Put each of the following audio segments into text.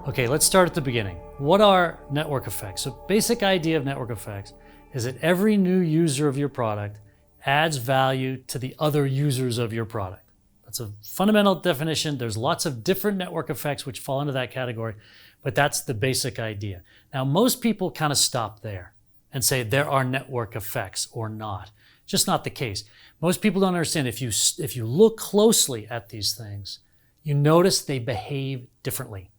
Okay, let's start at the beginning. What are network effects? So basic idea of network effects is that every new user of your product adds value to the other users of your product. That's a fundamental definition. There's lots of different network effects which fall into that category, but that's the basic idea. Now, most people kind of stop there and say there are network effects or not. Just not the case. Most people don't understand if you look closely at these things, you notice they behave differently.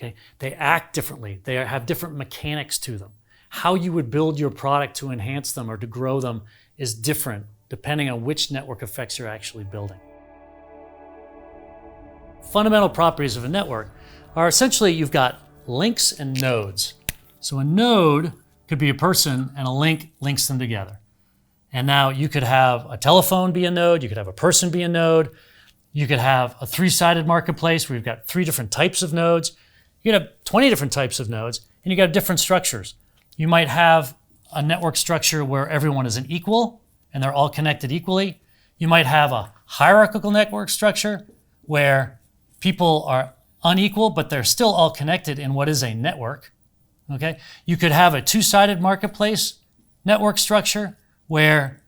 Okay? They act differently. They have different mechanics to them. How you would build your product to enhance them or to grow them is different depending on which network effects you're actually building. Fundamental properties of a network are essentially you've got links and nodes. So a node could be a person and a link links them together. And now you could have a telephone be a node, you could have a person be a node, you could have a three-sided marketplace where you've got 3 different types of nodes. You could have 20 different types of nodes, and you got different structures. You might have a network structure where everyone is an equal, and they're all connected equally. You might have a hierarchical network structure where people are unequal, but they're still all connected in what is a network. Okay? You could have a 2-sided marketplace network structure where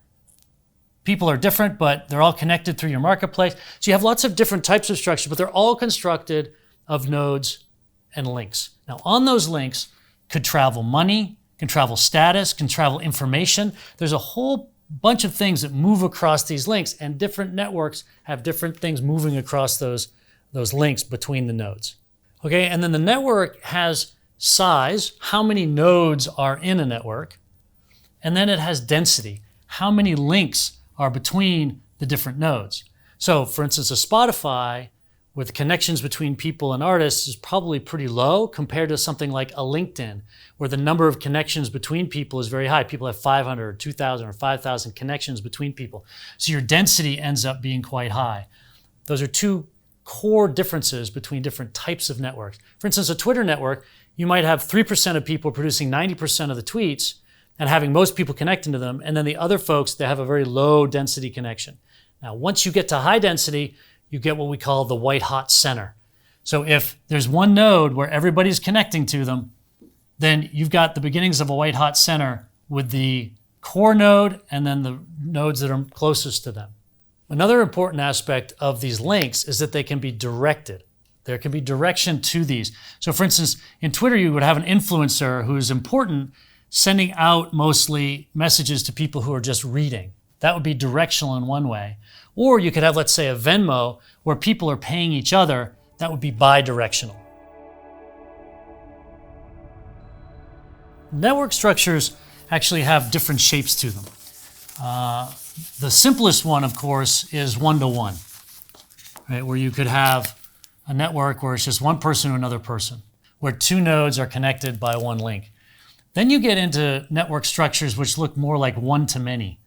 people are different, but they're all connected through your marketplace. So you have lots of different types of structure, but they're all constructed of nodes and links. Now, on those links could travel money, can travel status, can travel information. There's a whole bunch of things that move across these links, and different networks have different things moving across those links between the nodes. Okay, and then the network has size, how many nodes are in a network, and then it has density, how many links are between the different nodes. So, for instance, a Spotify with connections between people and artists is probably pretty low compared to something like a LinkedIn, where the number of connections between people is very high. People have 500 or 2,000 or 5,000 connections between people. So your density ends up being quite high. Those are 2 core differences between different types of networks. For instance, a Twitter network, you might have 3% of people producing 90% of the tweets and having most people connecting to them, and then the other folks, they have a very low density connection. Now, once you get to high density, you get what we call the white hot center. So if there's one node where everybody's connecting to them, then you've got the beginnings of a white hot center with the core node and then the nodes that are closest to them. Another important aspect of these links is that they can be directed. There can be direction to these. So for instance, in Twitter, you would have an influencer who is important, sending out mostly messages to people who are just reading. That would be directional in one way. Or you could have, let's say, a Venmo where people are paying each other. That would be bidirectional. Network structures actually have different shapes to them. The simplest one, of course, is one-to-one, right? Where you could have a network where it's just one person to another person, where 2 nodes are connected by one link. Then you get into network structures which look more like one-to-many.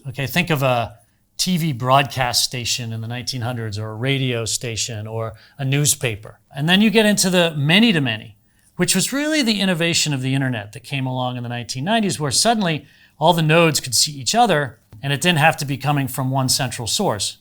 Okay, think of a TV broadcast station in the 1900s, or a radio station, or a newspaper. And then you get into the many-to-many, which was really the innovation of the internet that came along in the 1990s, where suddenly all the nodes could see each other, and it didn't have to be coming from one central source.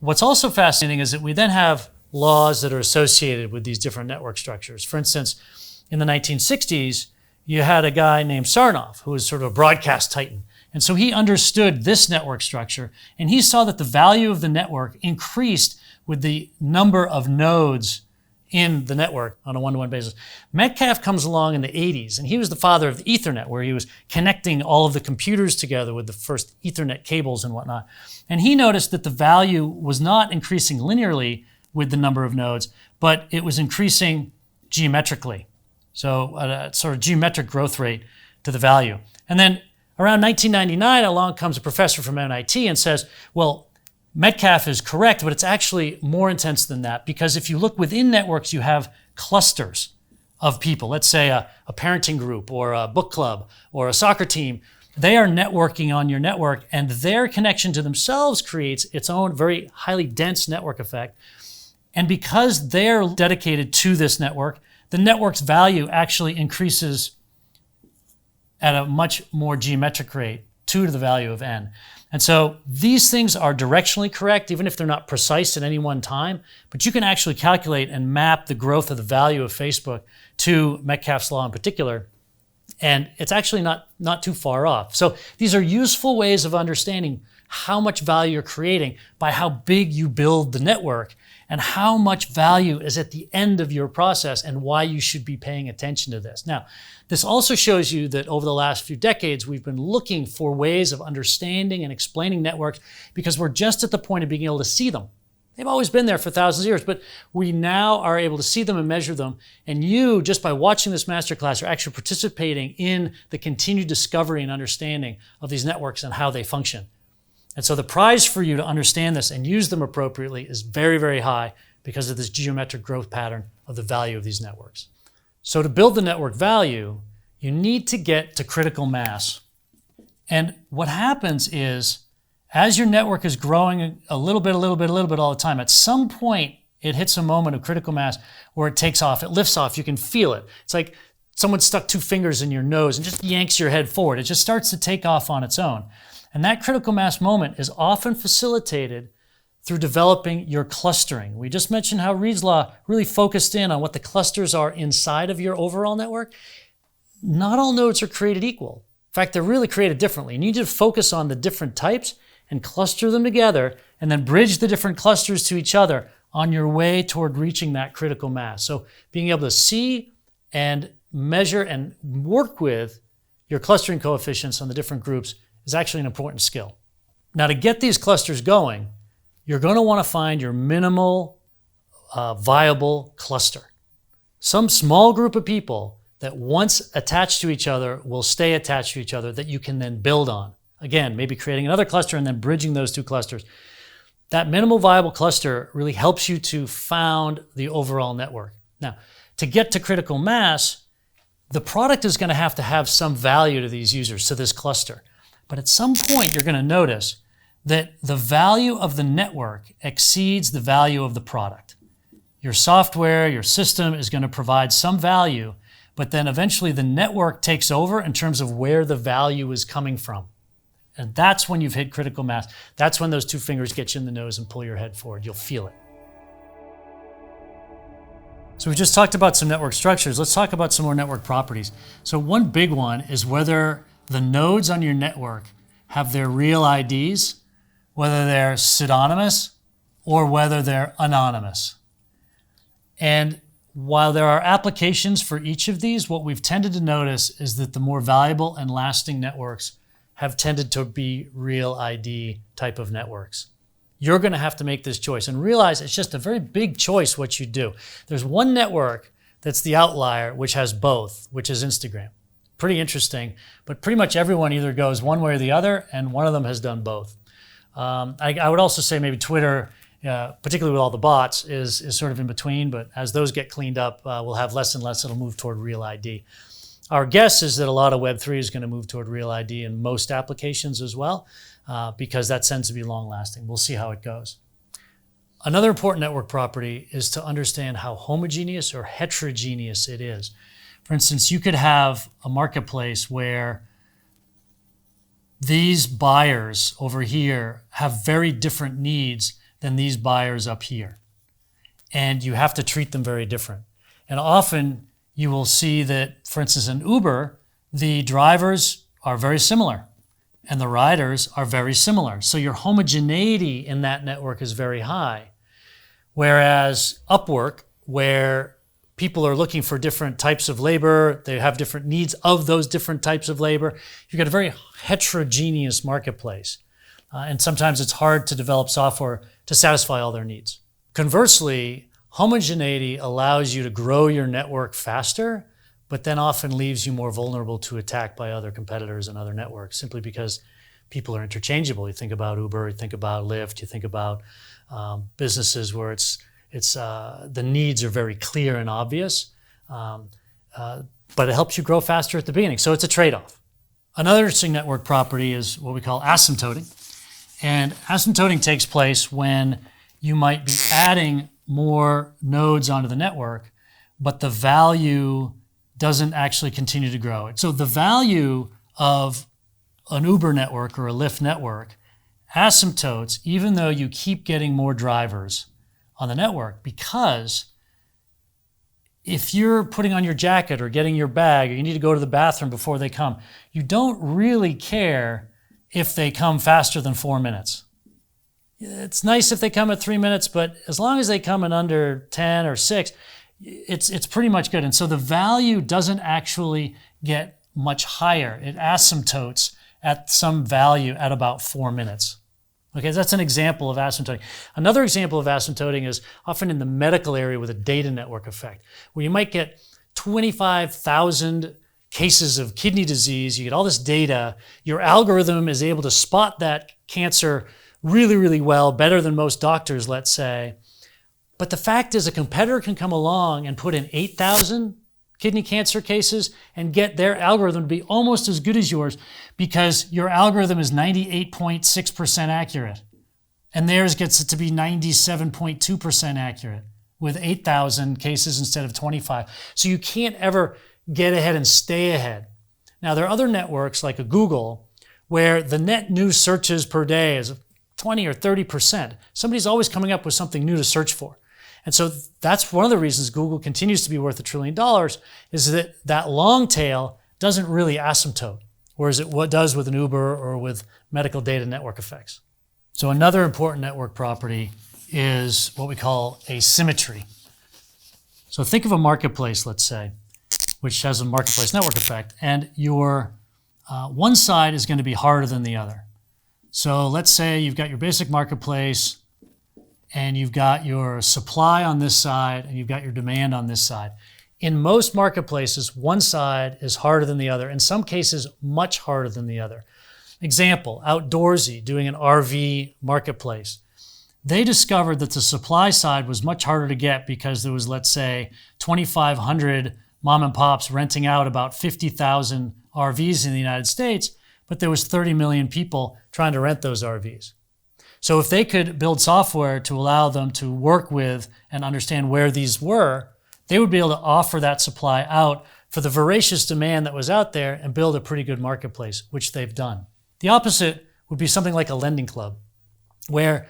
What's also fascinating is that we then have laws that are associated with these different network structures. For instance, in the 1960s, you had a guy named Sarnoff, who was sort of a broadcast titan. And so he understood this network structure, and he saw that the value of the network increased with the number of nodes in the network on a one-to-one basis. Metcalfe comes along in the 80s, and he was the father of the Ethernet, where he was connecting all of the computers together with the first Ethernet cables and whatnot. And he noticed that the value was not increasing linearly with the number of nodes, but it was increasing geometrically. So a sort of geometric growth rate to the value. And then around 1999, along comes a professor from MIT and says, well, Metcalfe is correct, but it's actually more intense than that, because if you look within networks, you have clusters of people. Let's say a parenting group or a book club or a soccer team. They are networking on your network, and their connection to themselves creates its own very highly dense network effect. And because they're dedicated to this network, the network's value actually increases at a much more geometric rate, 2 to the value of n. And so these things are directionally correct, even if they're not precise at any one time, but you can actually calculate and map the growth of the value of Facebook to Metcalfe's law in particular. And it's actually not too far off. So these are useful ways of understanding how much value you're creating by how big you build the network and how much value is at the end of your process and why you should be paying attention to this. Now, this also shows you that over the last few decades, we've been looking for ways of understanding and explaining networks because we're just at the point of being able to see them. They've always been there for thousands of years, but we now are able to see them and measure them. And you, just by watching this masterclass, are actually participating in the continued discovery and understanding of these networks and how they function. And so the prize for you to understand this and use them appropriately is very, very high because of this geometric growth pattern of the value of these networks. So to build the network value, you need to get to critical mass. And what happens is, as your network is growing a little bit all the time, at some point it hits a moment of critical mass where it takes off, it lifts off, you can feel it. It's like someone stuck 2 fingers in your nose and just yanks your head forward. It just starts to take off on its own. And that critical mass moment is often facilitated through developing your clustering. We just mentioned how Reed's law really focused in on what the clusters are inside of your overall network. Not all nodes are created equal. In fact, they're really created differently. You need to focus on the different types and cluster them together and then bridge the different clusters to each other on your way toward reaching that critical mass. So being able to see and measure and work with your clustering coefficients on the different groups is actually an important skill. Now, to get these clusters going, you're going to want to find your minimal viable cluster. Some small group of people that once attached to each other will stay attached to each other that you can then build on. Again, maybe creating another cluster and then bridging those 2 clusters. That minimal viable cluster really helps you to found the overall network. Now, to get to critical mass, the product is going to have some value to these users, to this cluster. But at some point, you're going to notice that the value of the network exceeds the value of the product. Your software, your system is going to provide some value, but then eventually the network takes over in terms of where the value is coming from. And that's when you've hit critical mass. That's when those 2 fingers get you in the nose and pull your head forward. You'll feel it. So we just talked about some network structures. Let's talk about some more network properties. So one big one is whether the nodes on your network have their real IDs, whether they're pseudonymous or whether they're anonymous. And while there are applications for each of these, what we've tended to notice is that the more valuable and lasting networks have tended to be real ID type of networks. You're going to have to make this choice and realize it's just a very big choice what you do. There's one network that's the outlier, which has both, which is Instagram. Pretty interesting, but pretty much everyone either goes one way or the other, and one of them has done both. I would also say maybe Twitter, particularly with all the bots, is sort of in between, but as those get cleaned up, we'll have less and less that'll move toward real ID. Our guess is that a lot of Web3 is going to move toward real ID in most applications as well, because that tends to be long-lasting. We'll see how it goes. Another important network property is to understand how homogeneous or heterogeneous it is. For instance, you could have a marketplace where these buyers over here have very different needs than these buyers up here. And you have to treat them very different. And often you will see that, for instance, in Uber, the drivers are very similar and the riders are very similar. So your homogeneity in that network is very high. Whereas Upwork, where people are looking for different types of labor, they have different needs of those different types of labor, you've got a very heterogeneous marketplace. And sometimes it's hard to develop software to satisfy all their needs. Conversely, homogeneity allows you to grow your network faster, but then often leaves you more vulnerable to attack by other competitors and other networks, simply because people are interchangeable. You think about Uber, you think about Lyft, you think about businesses where the needs are very clear and obvious, but it helps you grow faster at the beginning. So it's a trade-off. Another interesting network property is what we call asymptoting. And asymptoting takes place when you might be adding more nodes onto the network, but the value doesn't actually continue to grow. So the value of an Uber network or a Lyft network asymptotes even though you keep getting more drivers on the network, because if you're putting on your jacket or getting your bag, or you need to go to the bathroom before they come, you don't really care if they come faster than 4 minutes. It's nice if they come at 3 minutes, but as long as they come in under 10 or 6, it's pretty much good. And so the value doesn't actually get much higher. It asymptotes at some value at about 4 minutes. Okay, that's an example of asymptoting. Another example of asymptoting is often in the medical area with a data network effect, where you might get 25,000 cases of kidney disease, you get all this data, your algorithm is able to spot that cancer really, really well, better than most doctors, let's say. But the fact is a competitor can come along and put in 8,000 kidney cancer cases and get their algorithm to be almost as good as yours, because your algorithm is 98.6% accurate. And theirs gets it to be 97.2% accurate with 8,000 cases instead of 25. So you can't ever get ahead and stay ahead. Now, there are other networks like a Google where the net new searches per day is 20 or 30%. Somebody's always coming up with something new to search for. And so that's one of the reasons Google continues to be worth $1 trillion, is that that long tail doesn't really asymptote, whereas it what does with an Uber or with medical data network effects. So another important network property is what we call asymmetry. So think of a marketplace, let's say, which has a marketplace network effect, and your one side is going to be harder than the other. So let's say you've got your basic marketplace, and you've got your supply on this side, and you've got your demand on this side. In most marketplaces, one side is harder than the other, in some cases, much harder than the other. Example, Outdoorsy, doing an RV marketplace. They discovered that the supply side was much harder to get because there was, let's say, 2,500 mom and pops renting out about 50,000 RVs in the United States, but there was 30 million people trying to rent those RVs. So if they could build software to allow them to work with and understand where these were, they would be able to offer that supply out for the voracious demand that was out there and build a pretty good marketplace, which they've done. The opposite would be something like a lending club, where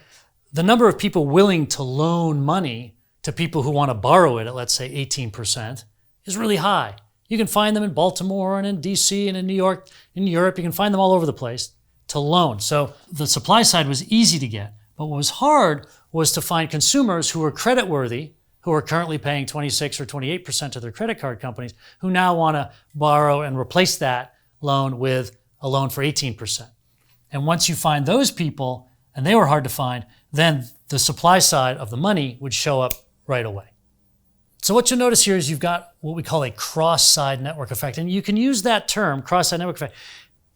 the number of people willing to loan money to people who want to borrow it at, let's say, 18% is really high. You can find them in Baltimore and in DC and in New York, in Europe. You can find them all over the place to loan. So the supply side was easy to get. But what was hard was to find consumers who were creditworthy, who are currently paying 26 or 28% to their credit card companies, who now want to borrow and replace that loan with a loan for 18%. And once you find those people, and they were hard to find, then the supply side of the money would show up right away. So what you'll notice here is you've got what we call a cross-side network effect. And you can use that term, cross-side network effect,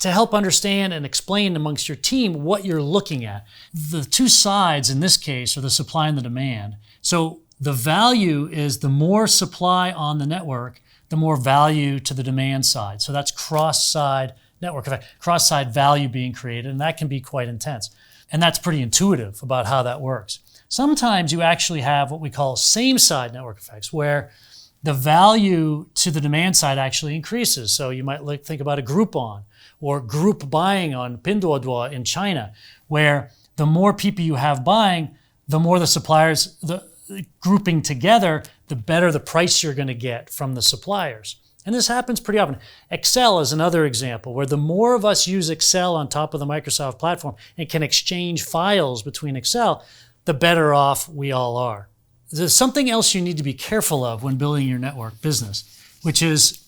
to help understand and explain amongst your team what you're looking at. The two sides in this case are the supply and the demand. So the value is the more supply on the network, the more value to the demand side. So that's cross-side network effect, cross-side value being created, and that can be quite intense. And that's pretty intuitive about how that works. Sometimes you actually have what we call same-side network effects, where the value to the demand side actually increases. So you might think about a Groupon or group buying on Pinduoduo in China, where the more people you have buying, the more the suppliers, the grouping together, the better the price you're going to get from the suppliers. And this happens pretty often. Excel is another example where the more of us use Excel on top of the Microsoft platform and can exchange files between Excel, the better off we all are. There's something else you need to be careful of when building your network business, which is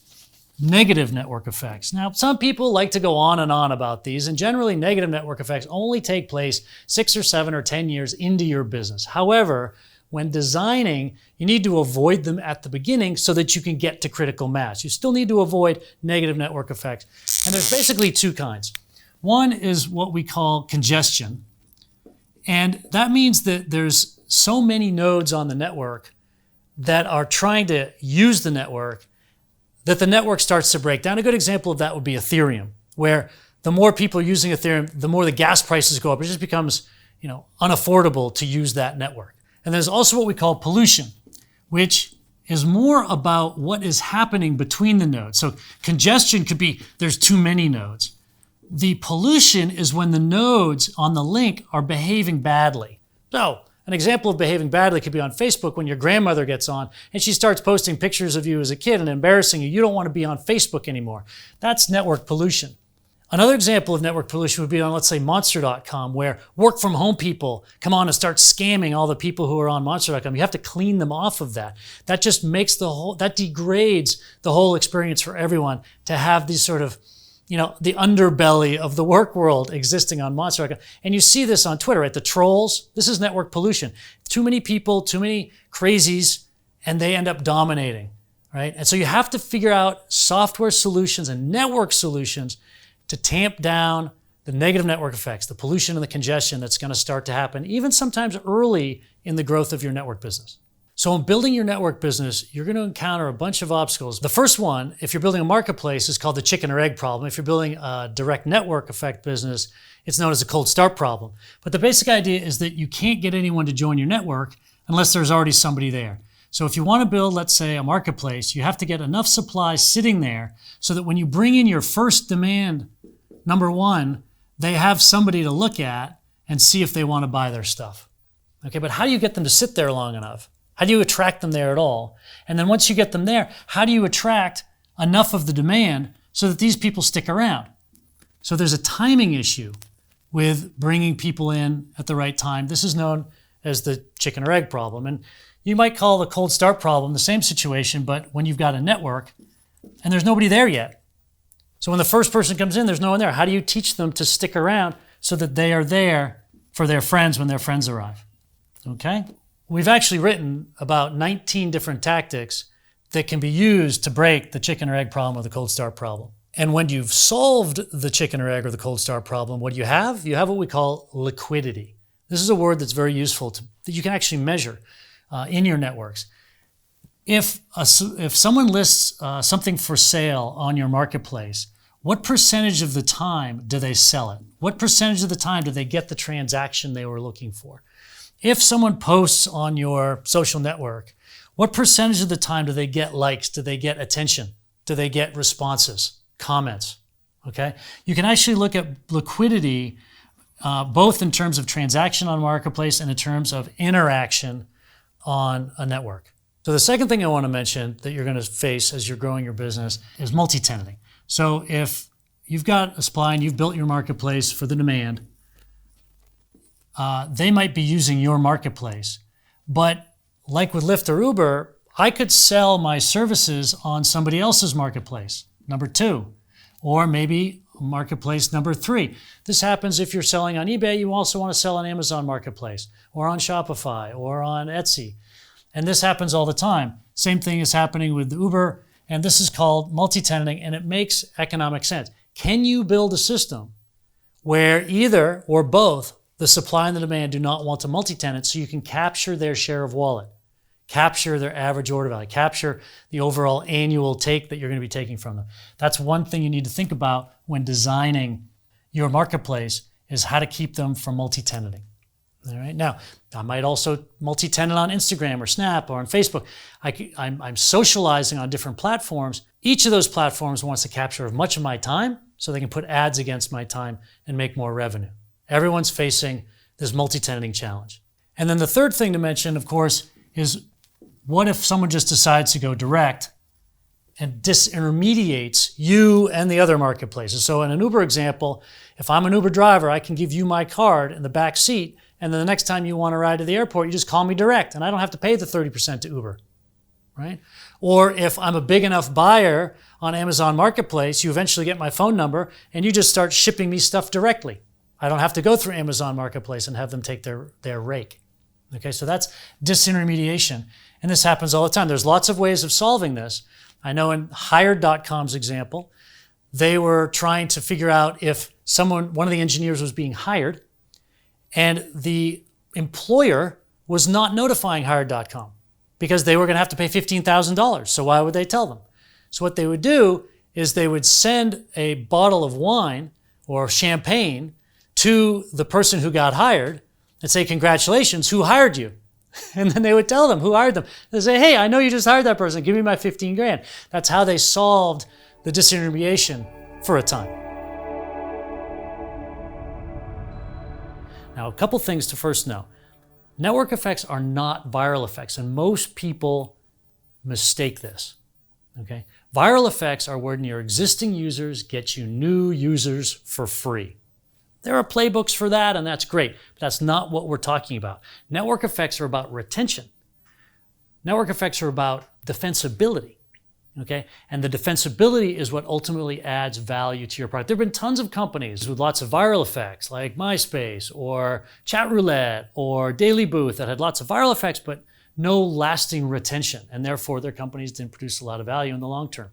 negative network effects. Now, some people like to go on and on about these, and generally negative network effects only take place 6 or 7 or 10 years into your business. However, when designing, you need to avoid them at the beginning so that you can get to critical mass. You still need to avoid negative network effects. And there's basically two kinds. One is what we call congestion. And that means that there's so many nodes on the network that are trying to use the network that the network starts to break down. A good example of that would be Ethereum, where the more people are using Ethereum, the more the gas prices go up. It just becomes, unaffordable to use that network. And there's also what we call pollution, which is more about what is happening between the nodes. So congestion could be there's too many nodes. The pollution is when the nodes on the link are behaving badly. So, an example of behaving badly could be on Facebook when your grandmother gets on and she starts posting pictures of you as a kid and embarrassing you. You don't want to be on Facebook anymore. That's network pollution. Another example of network pollution would be on, let's say, Monster.com, where work from home people come on and start scamming all the people who are on Monster.com. You have to clean them off of that. That just makes that degrades the whole experience for everyone to have these sort of, the underbelly of the work world existing on Monster.com. And you see this on Twitter, right? The trolls, this is network pollution. Too many people, too many crazies, and they end up dominating, right? And so you have to figure out software solutions and network solutions to tamp down the negative network effects, the pollution and the congestion that's going to start to happen, even sometimes early in the growth of your network business. So in building your network business, you're going to encounter a bunch of obstacles. The first one, if you're building a marketplace, is called the chicken or egg problem. If you're building a direct network effect business, it's known as a cold start problem. But the basic idea is that you can't get anyone to join your network unless there's already somebody there. So if you want to build, let's say, a marketplace, you have to get enough supply sitting there so that when you bring in your first demand, number one, they have somebody to look at and see if they want to buy their stuff. Okay, but how do you get them to sit there long enough? How do you attract them there at all? And then once you get them there, how do you attract enough of the demand so that these people stick around? So there's a timing issue with bringing people in at the right time. This is known as the chicken or egg problem. And you might call the cold start problem the same situation, but when you've got a network and there's nobody there yet. So when the first person comes in, there's no one there. How do you teach them to stick around so that they are there for their friends when their friends arrive? Okay? We've actually written about 19 different tactics that can be used to break the chicken or egg problem or the cold start problem. And when you've solved the chicken or egg or the cold start problem, what do you have? You have what we call liquidity. This is a word that's very useful that you can actually measure in your networks. If someone lists something for sale on your marketplace, what percentage of the time do they sell it? What percentage of the time do they get the transaction they were looking for? If someone posts on your social network, what percentage of the time do they get likes? Do they get attention? Do they get responses, comments? Okay? You can actually look at liquidity both in terms of transaction on marketplace and in terms of interaction on a network. So the second thing I want to mention that you're going to face as you're growing your business is multi-tenanting. So if you've got a supply and you've built your marketplace for the demand, they might be using your marketplace. But like with Lyft or Uber, I could sell my services on somebody else's marketplace, number 2, or maybe marketplace number 3. This happens if you're selling on eBay, you also want to sell on Amazon Marketplace or on Shopify or on Etsy. And this happens all the time. Same thing is happening with Uber, and this is called multi-tenanting, and it makes economic sense. Can you build a system where either or both the supply and the demand do not want to multi-tenant so you can capture their share of wallet, capture their average order value, capture the overall annual take that you're going to be taking from them? That's one thing you need to think about when designing your marketplace, is how to keep them from multi-tenanting. All right. Now, I might also multi-tenant on Instagram or Snap or on Facebook. I'm socializing on different platforms. Each of those platforms wants to capture as much of my time so they can put ads against my time and make more revenue. Everyone's facing this multi-tenanting challenge. And then the third thing to mention, of course, is what if someone just decides to go direct and disintermediates you and the other marketplaces? So in an Uber example, if I'm an Uber driver, I can give you my card in the back seat, and then the next time you want to ride to the airport, you just call me direct, and I don't have to pay the 30% to Uber, right? Or if I'm a big enough buyer on Amazon Marketplace, you eventually get my phone number, and you just start shipping me stuff directly. I don't have to go through Amazon Marketplace and have them take their rake. Okay, so that's disintermediation, and this happens all the time. There's lots of ways of solving this. I know in Hired.com's example, they were trying to figure out if one of the engineers was being hired, and the employer was not notifying Hired.com because they were going to have to pay $15,000. So why would they tell them? So what they would do is they would send a bottle of wine or champagne to the person who got hired and say, "Congratulations, who hired you?" And then they would tell them who hired them. They say, "Hey, I know you just hired that person. Give me my 15 grand. That's how they solved the disintermediation for a time. Now, a couple things to first know. Network effects are not viral effects, and most people mistake this. Okay? Viral effects are when your existing users get you new users for free. There are playbooks for that, and that's great, but that's not what we're talking about. Network effects are about retention. Network effects are about defensibility. Okay? And the defensibility is what ultimately adds value to your product. There have been tons of companies with lots of viral effects, like MySpace or Chatroulette or Daily Booth, that had lots of viral effects, but no lasting retention. And therefore, their companies didn't produce a lot of value in the long term.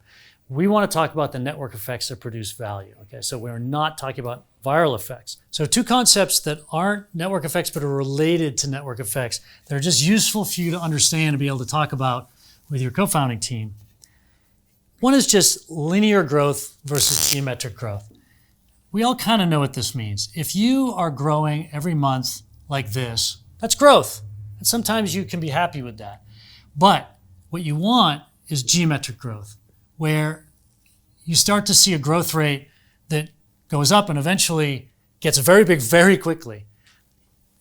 We want to talk about the network effects that produce value. Okay? So we're not talking about viral effects. So two concepts that aren't network effects but are related to network effects that are just useful for you to understand and be able to talk about with your co-founding team. One is just linear growth versus geometric growth. We all kind of know what this means. If you are growing every month like this, that's growth. And sometimes you can be happy with that. But what you want is geometric growth, where you start to see a growth rate that goes up and eventually gets very big very quickly.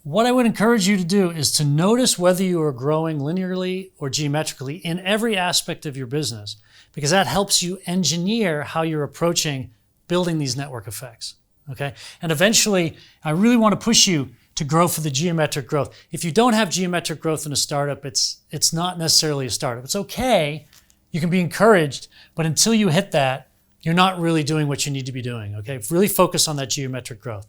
What I would encourage you to do is to notice whether you are growing linearly or geometrically in every aspect of your business, because that helps you engineer how you're approaching building these network effects. Okay? And eventually, I really want to push you to grow for the geometric growth. If you don't have geometric growth in a startup, it's not necessarily a startup. It's okay. You can be encouraged, but until you hit that, you're not really doing what you need to be doing. Okay? Really focus on that geometric growth.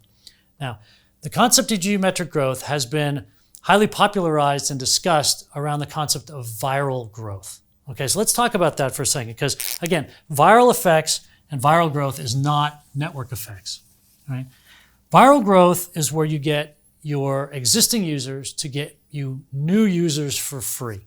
Now, the concept of geometric growth has been highly popularized and discussed around the concept of viral growth. Okay, so let's talk about that for a second, because again, viral effects and viral growth is not network effects. Right? Viral growth is where you get your existing users to get you new users for free.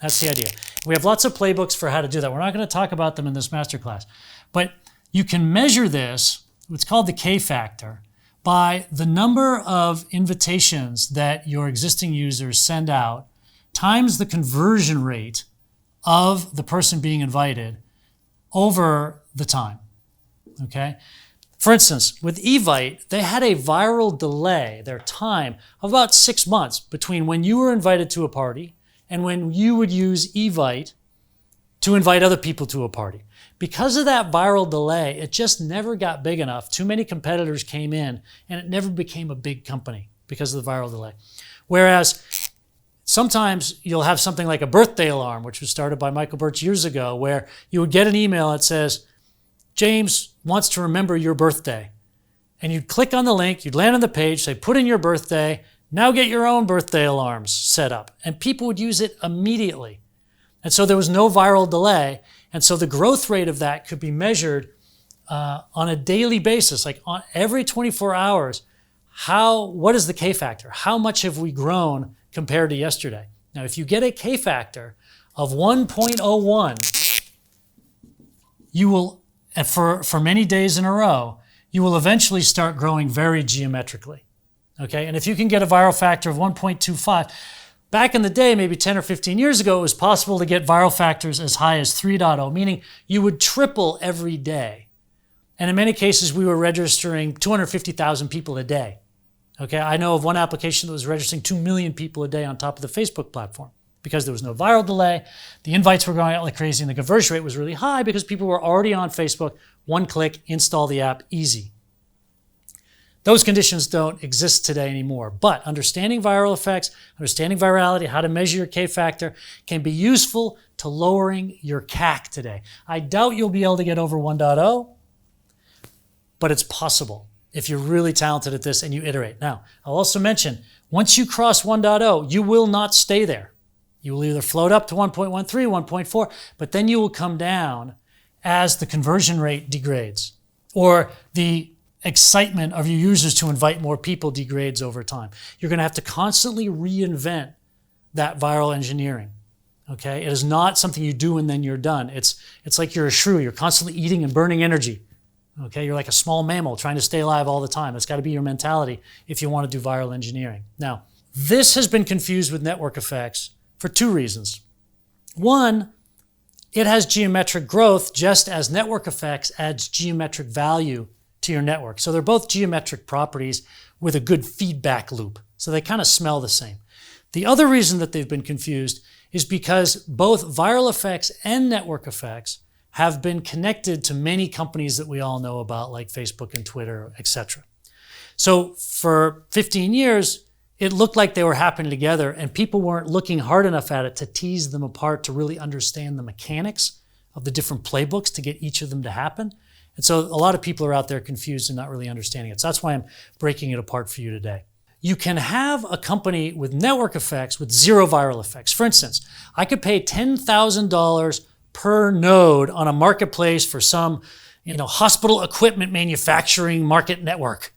That's the idea. We have lots of playbooks for how to do that. We're not going to talk about them in this masterclass, but you can measure this, what's called the K factor, by the number of invitations that your existing users send out times the conversion rate of the person being invited over the time. Okay? For instance, with Evite, they had a viral delay, their time, of about 6 months between when you were invited to a party and when you would use Evite to invite other people to a party. Because of that viral delay, it just never got big enough. Too many competitors came in, and it never became a big company because of the viral delay. Whereas sometimes you'll have something like a birthday alarm, which was started by Michael Birch years ago, where you would get an email that says, James wants to remember your birthday. And you'd click on the link, you'd land on the page, say, put in your birthday, now get your own birthday alarms set up. And people would use it immediately. And so there was no viral delay. And so the growth rate of that could be measured on a daily basis, like on every 24 hours. What is the K factor? How much have we grown compared to yesterday? Now, if you get a K factor of 1.01, you will, for many days in a row, you will eventually start growing very geometrically. Okay? And if you can get a viral factor of 1.25, back in the day, maybe 10 or 15 years ago, it was possible to get viral factors as high as 3.0, meaning you would triple every day. And in many cases, we were registering 250,000 people a day. Okay, I know of one application that was registering 2 million people a day on top of the Facebook platform because there was no viral delay. The invites were going out like crazy, and the conversion rate was really high because people were already on Facebook. One click, install the app, easy. Those conditions don't exist today anymore, but understanding viral effects, understanding virality, how to measure your K factor can be useful to lowering your CAC today. I doubt you'll be able to get over 1.0, but it's possible if you're really talented at this and you iterate. Now, I'll also mention, once you cross 1.0, you will not stay there. You will either float up to 1.13, 1.4, but then you will come down as the conversion rate degrades, or the excitement of your users to invite more people degrades over time. You're going to have to constantly reinvent that viral engineering. Okay? It is not something you do and then you're done. It's like you're a shrew. You're constantly eating and burning energy. Okay? You're like a small mammal trying to stay alive all the time. That's got to be your mentality if you want to do viral engineering. Now, this has been confused with network effects for two reasons. One, it has geometric growth just as network effects adds geometric value to your network. So they're both geometric properties with a good feedback loop. So they kind of smell the same. The other reason that they've been confused is because both viral effects and network effects have been connected to many companies that we all know about, like Facebook and Twitter, etc. So for 15 years, it looked like they were happening together, and people weren't looking hard enough at it to tease them apart to really understand the mechanics of the different playbooks to get each of them to happen. And so a lot of people are out there confused and not really understanding it. So that's why I'm breaking it apart for you today. You can have a company with network effects with zero viral effects. For instance, I could pay $10,000 per node on a marketplace for some, hospital equipment manufacturing market network.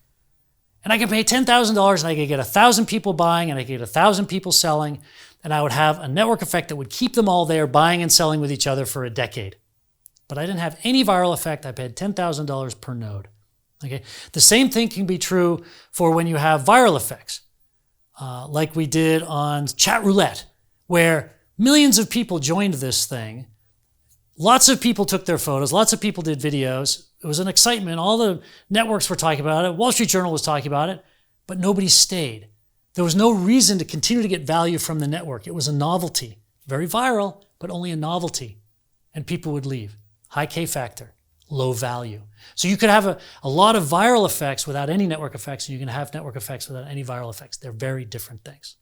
And I could pay $10,000 and I could get 1,000 people buying and I could get 1,000 people selling, and I would have a network effect that would keep them all there buying and selling with each other for a decade. But I didn't have any viral effect. I paid $10,000 per node. Okay. The same thing can be true for when you have viral effects, like we did on Chat Roulette, where millions of people joined this thing. Lots of people took their photos. Lots of people did videos. It was an excitement. All the networks were talking about it. Wall Street Journal was talking about it, but nobody stayed. There was no reason to continue to get value from the network. It was a novelty. Very viral, but only a novelty. And people would leave. High K factor, low value. So you could have a lot of viral effects without any network effects, and you can have network effects without any viral effects. They're very different things.